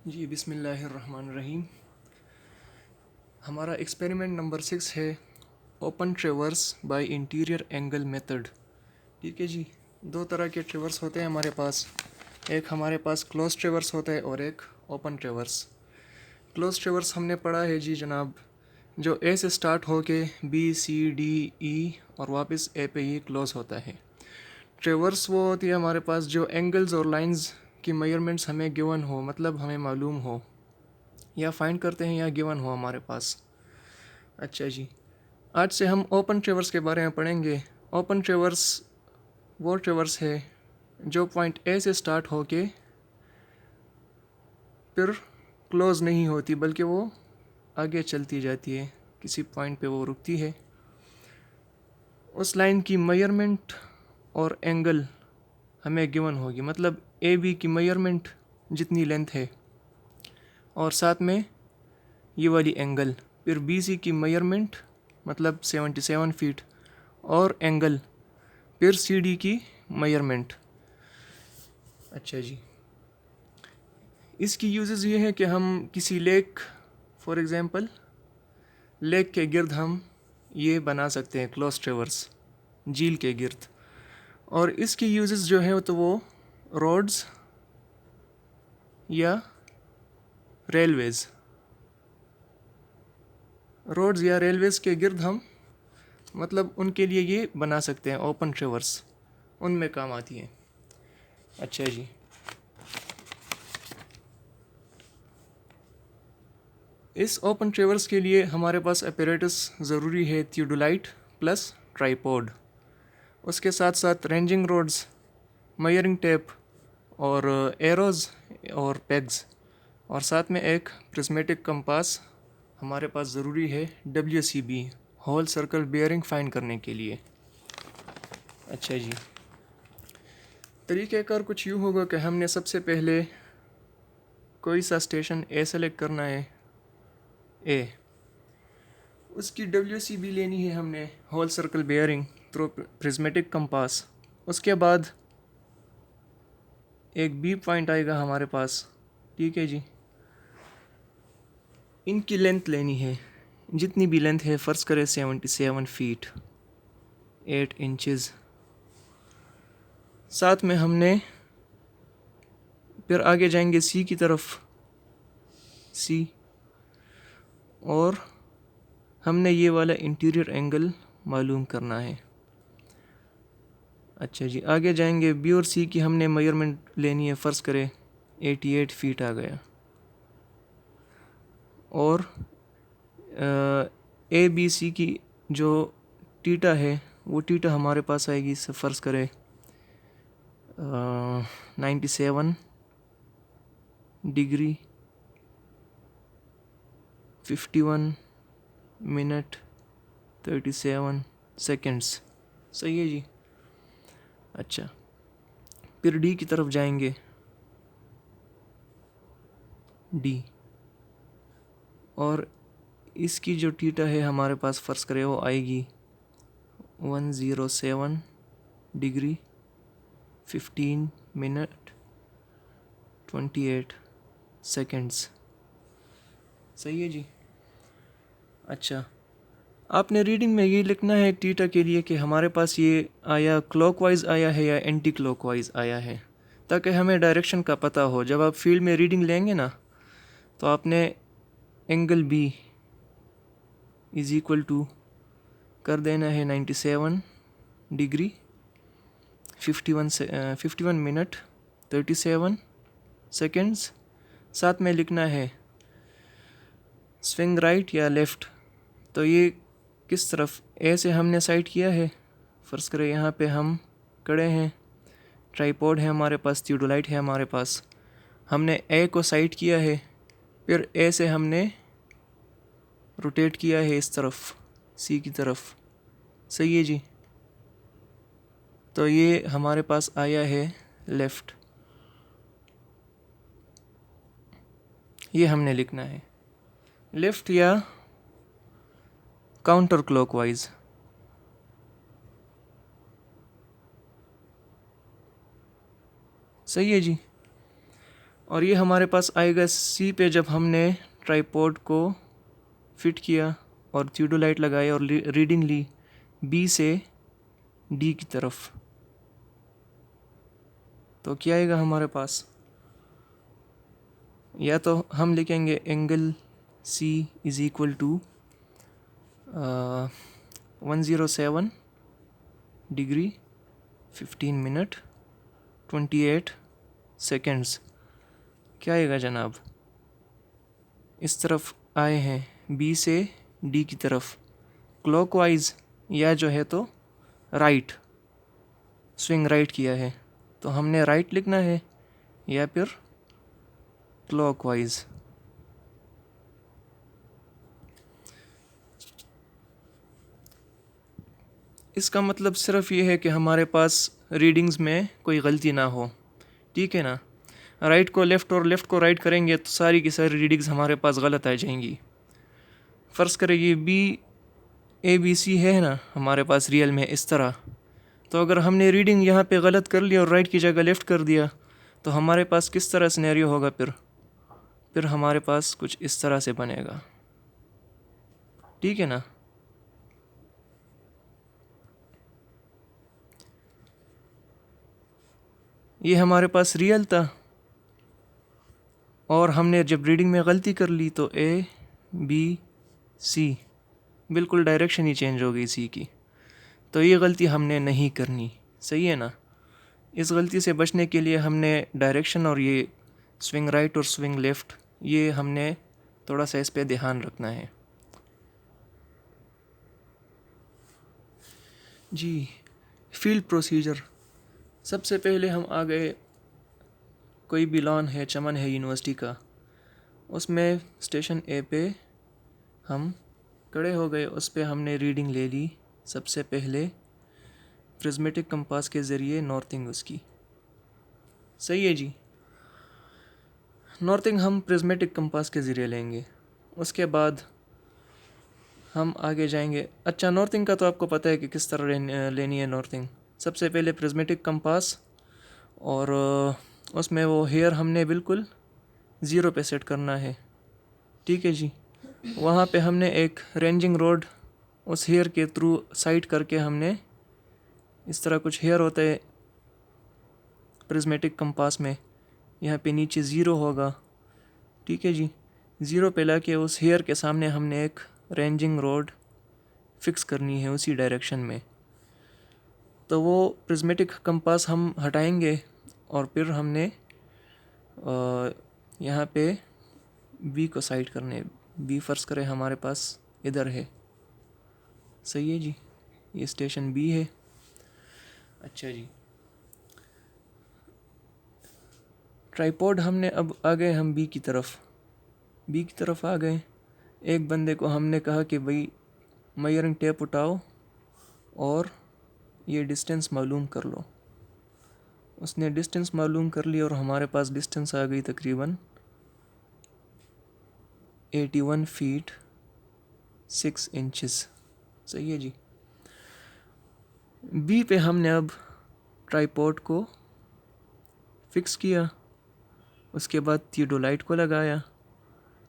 जी बिस्मिल्लाहिर्रहमानिर्रहीम। हमारा experiment number 6 है open ट्रेवर्स bye interior angle method. ठीक है जी। दो तरह के ट्रेवर्स होते हैं हमारे पास। एक हमारे पास क्लोज ट्रेवर्स होता है और एक ओपन ट्रेवर्स। क्लोज ट्रेवर्स हमने पढ़ा है जी जनाब, जो ए से स्टार्ट होके बी सी डी ई और वापस ए पे ही क्लोज होता है। ट्रेवर्स वो होती है हमारे पास जो एंगल्स और लाइंस की मेजरमेंट्स हमें गिवन हो, मतलब हमें मालूम हो या फाइंड करते हैं या गिवन हो हमारे पास। अच्छा जी, आज से हम ओपन ट्रेवर्स के बारे में पढ़ेंगे। ओपन ट्रेवर्स वो ट्रेवर्स है जो पॉइंट ए से स्टार्ट होके फिर क्लोज नहीं होती, बल्कि वो आगे चलती जाती है, किसी पॉइंट पे वो रुकती है। उस लाइन की मेजरमेंट और एंगल हमें गिवन होगी, मतलब ए बी की मेजरमेंट जितनी लेंथ है और साथ में ये वाली एंगल, फिर बी सी की मेजरमेंट मतलब 77 फीट और एंगल, फिर सी डी की मेजरमेंट। अच्छा जी, इसकी यूजेस ये है कि हम किसी लेक, फॉर एग्ज़ाम्पल लेक के गिर्द हम ये बना सकते हैं क्लोज ट्रेवर्स, झील के गिर्द। और इसकी यूजेस जो है तो वो रोड्स या रोड्स या रेलवेज़ के गिर्द हम, मतलब उनके लिए ये बना सकते हैं ओपन ट्रेवर्स, उनमें काम आती है। अच्छा जी, इस ओपन ट्रेवर्स के लिए हमारे पास अपैरेटस ज़रूरी है, थियोडोलाइट प्लस ट्राइपॉड। उसके साथ साथ रेंजिंग रोड्स, मेजरिंग टेप और एरोज़ और पेग्स, और साथ में एक प्रिज्मेटिक कंपास हमारे पास ज़रूरी है, WCB whole circle bearing find करने के लिए। अच्छा जी, तरीक़ेकार कुछ यूँ होगा कि हमने सबसे पहले कोई सा स्टेशन ए सेलेक्ट करना है, ए, उसकी WCB लेनी है हमने, whole circle bearing through prismatic compass. उसके बाद एक बी पॉइंट आएगा हमारे पास, ठीक है जी। इनकी लेंथ लेनी है, जितनी भी लेंथ है, फ़र्ज़ करें 77 फीट 8 इंचज़। साथ में हमने फिर आगे जाएंगे सी की तरफ, सी, और हमने ये वाला इंटीरियर एंगल मालूम करना है। अच्छा जी, आगे जाएंगे बी और सी की हमने मेजरमेंट लेनी है, फ़र्ज़ करें 88 फीट आ गया। और ए बी सी की जो टीटा है वो टीटा हमारे पास आएगी, फ़र्ज़ करें 97 डिग्री 51 मिनट 37 सेकेंड्स। सही है जी। अच्छा, फिर डी की तरफ जाएंगे, डी, और इसकी जो टीटा है हमारे पास, फ़र्ज़ करें वो आएगी 107 डिग्री 15 मिनट 28 सेकेंड्स। सही है जी। अच्छा, आपने रीडिंग में ये लिखना है टीटा के लिए कि हमारे पास ये आया क्लॉकवाइज आया है या एंटी क्लॉकवाइज आया है, ताकि हमें डायरेक्शन का पता हो। जब आप फील्ड में रीडिंग लेंगे ना, तो आपने angle B is equal to कर देना है 97 डिग्री 51 मिनट 37 सेकेंड्स। साथ में लिखना है स्विंग राइट या लेफ़्ट। तो ये किस तरफ, ए से हमने साइड किया है, फ़र्ज़ करें यहाँ पे हम खड़े हैं, ट्राइपॉड है हमारे पास, थियोडोलाइट है हमारे पास, हमने ए को साइड किया है, फिर ए से हमने रोटेट किया है इस तरफ, सी की तरफ। सही है जी। तो ये हमारे पास आया है लेफ़्ट, ये हमने लिखना है लेफ़्ट या काउंटर क्लॉकवाइज। सही है जी। और ये हमारे पास आएगा सी पे जब हमने ट्राइपॉड को फिट किया और थियोडोलाइट लगाई और रीडिंग ली बी से डी की तरफ। तो क्या आएगा हमारे पास, या तो हम लिखेंगे angle C is equal to 107 degree 15 minute 28 seconds. क्या आएगा जनाब, इस तरफ आए हैं बी से डी की तरफ क्लॉकवाइज, या जो है तो राइट, स्विंग राइट किया है तो हमने राइट लिखना है या फिर क्लॉकवाइज। इसका मतलब सिर्फ ये है कि हमारे पास रीडिंग्स में कोई गलती ना हो, ठीक है ना। राइट को लेफ़्ट और लेफ़्ट को राइट करेंगे तो सारी की सारी रीडिंग्स हमारे पास गलत आ जाएंगी। फ़र्ज़ करें ये ABC है ना हमारे पास रियल में इस तरह, तो अगर हमने रीडिंग यहाँ पे गलत कर लिया और राइट की जगह लेफ़्ट कर दिया तो हमारे पास किस तरह सिनेरियो होगा, फिर हमारे पास कुछ इस तरह से बनेगा, ठीक है ना। ये हमारे पास रियल था और हमने जब रीडिंग में गलती कर ली तो ABC बिल्कुल डायरेक्शन ही चेंज हो गई सी की। तो ये गलती हमने नहीं करनी, सही है ना। इस गलती से बचने के लिए हमने डायरेक्शन और ये स्विंग राइट और स्विंग लेफ़्ट, ये हमने थोड़ा सा इस पे ध्यान रखना है जी। फील्ड प्रोसीजर, सबसे पहले हम आ गए, कोई भी लॉन है, चमन है यूनिवर्सिटी का, उसमें स्टेशन ए पे हम खड़े हो गए, उस पे हमने रीडिंग ले ली। सबसे पहले प्रिज्मेटिक कंपास के ज़रिए नॉर्थिंग उसकी, सही है जी। नॉर्थिंग हम प्रिज्मेटिक कंपास के ज़रिए लेंगे। उसके बाद हम आगे जाएंगे। अच्छा, नॉर्थिंग का तो आपको पता है कि किस तरह लेनी है नॉर्थिंग। सबसे पहले प्रिज्मेटिक कंपास और उसमें वो हेयर हमने बिल्कुल ज़ीरो पे सेट करना है, ठीक है जी। वहाँ पे हमने एक रेंजिंग रोड उस हेयर के थ्रू साइड करके, हमने इस तरह कुछ हेयर होता है प्रिज्मेटिक कंपास में, यहाँ पे नीचे ज़ीरो होगा, ठीक है जी। ज़ीरो पे लाके उस हेयर के सामने हमने एक रेंजिंग रोड फिक्स करनी है उसी डायरेक्शन में। तो वो प्रिज्मेटिक कंपास हम हटाएंगे और फिर हमने यहाँ पे बी को साइड करने, बी फ़र्ज़ करें हमारे पास इधर है, सही है जी। ये स्टेशन बी है। अच्छा जी, ट्राइपॉड हमने अब आ गए हम बी की तरफ आ गए। एक बंदे को हमने कहा कि भाई मेजरिंग टेप उठाओ और ये डिस्टेंस मालूम कर लो। उसने डिस्टेंस मालूम कर ली और हमारे पास डिस्टेंस आ गई तकरीबन 81 फीट 6 इंचेस, सही है जी। बी पे हमने अब ट्राइपॉड को फिक्स किया, उसके बाद थियोडोलाइट को लगाया,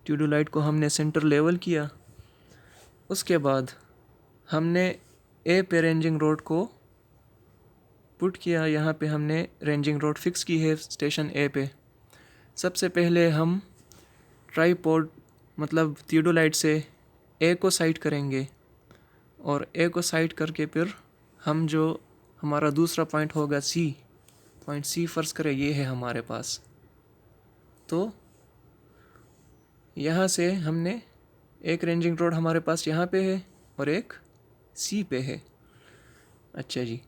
थियोडोलाइट को हमने सेंटर लेवल किया। उसके बाद हमने ए पे रेंजिंग रोड को पुट किया, यहाँ पे हमने रेंजिंग रोड फिक्स की है स्टेशन ए पे। सबसे पहले हम ट्राइपॉड मतलब थियोडोलाइट से ए को साइड करेंगे और ए को साइड करके फिर हम जो हमारा दूसरा पॉइंट होगा पॉइंट सी फ़र्ज़ करें ये है हमारे पास। तो यहाँ से हमने एक रेंजिंग रोड हमारे पास यहाँ पे है और एक सी पे है। अच्छा जी,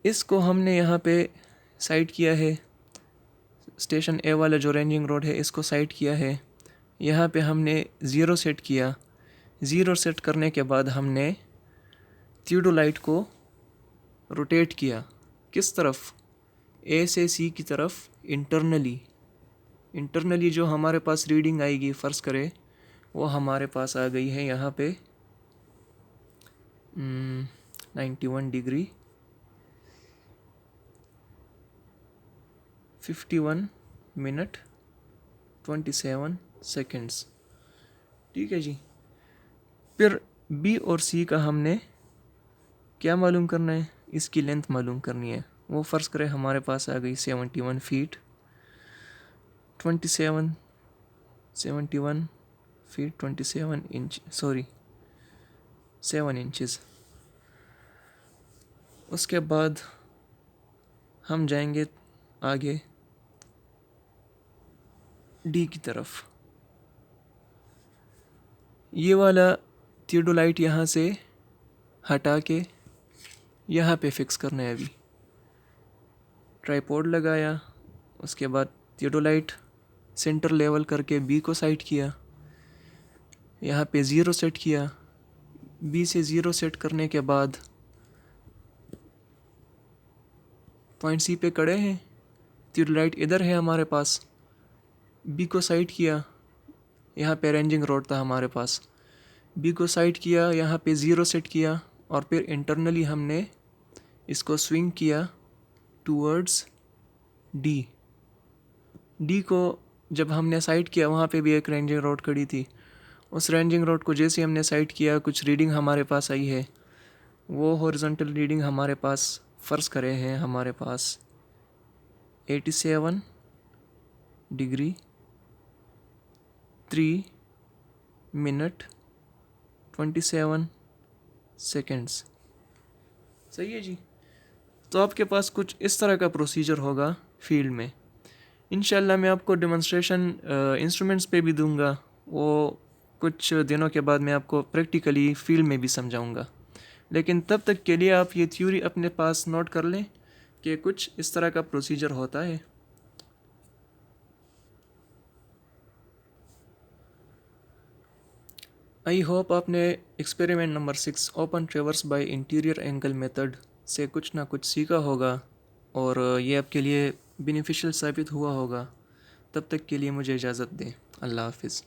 इसको हमने यहाँ पे साइड किया है, स्टेशन ए वाला जो रेंजिंग रोड है इसको साइड किया है। यहाँ पे हमने ज़ीरो सेट किया। ज़ीरो सेट करने के बाद हमने थियोडोलाइट को रोटेट किया, किस तरफ, ए से सी की तरफ इंटरनली जो हमारे पास रीडिंग आएगी फ़र्ज़ करें वो हमारे पास आ गई है यहाँ पे 91 डिग्री 51 मिनट 27 सेकेंड्स। ठीक है जी। फिर बी और सी का हमने क्या मालूम करना है, इसकी लेंथ मालूम करनी है। वो फ़र्ज़ करें हमारे पास आ गई 71 feet, 71 feet 27 inch, sorry 7 inches. उसके बाद हम जाएंगे आगे डी की तरफ। ये वाला थियोडोलाइट यहाँ से हटा के यहाँ पे फिक्स करना है। अभी ट्राइपॉड लगाया, उसके बाद थियोडोलाइट सेंटर लेवल करके बी को साइड किया, यहाँ पे 0 सेट किया। बी से 0 सेट करने के बाद पॉइंट सी पे खड़े हैं, थियोडोलाइट इधर है हमारे पास। बी को साइड किया, यहाँ पे रेंजिंग रोड था हमारे पास। बी को साइड किया, यहाँ पे 0 सेट किया और फिर इंटरनली हमने इसको स्विंग किया टूवर्ड्स डी। डी को जब हमने साइड किया, वहाँ पे भी एक रेंजिंग रोड खड़ी थी। उस रेंजिंग रोड को जैसे हमने साइड किया, कुछ रीडिंग हमारे पास आई है। वो हॉरिजॉन्टल रीडिंग हमारे पास फ़र्ज़ करे हैं हमारे पास 87 डिग्री 3 मिनट 27 सेकेंड्स। सही है जी। तो आपके पास कुछ इस तरह का प्रोसीजर होगा फील्ड में। इंशाल्लाह मैं आपको डेमोन्स्ट्रेशन इंस्ट्रूमेंट्स पे भी दूंगा। वो कुछ दिनों के बाद मैं आपको प्रैक्टिकली फील्ड में भी समझाऊंगा। लेकिन तब तक के लिए आप ये थ्योरी अपने पास नोट कर लें कि कुछ इस तरह का प्रोसीजर होता है। आई होप आपने experiment number 6 open ट्रेवर्स bye interior angle method से कुछ ना कुछ सीखा होगा और ये आपके लिए बेनिफिशियल साबित हुआ होगा। तब तक के लिए मुझे इजाज़त दें। अल्लाह हाफ़िज़।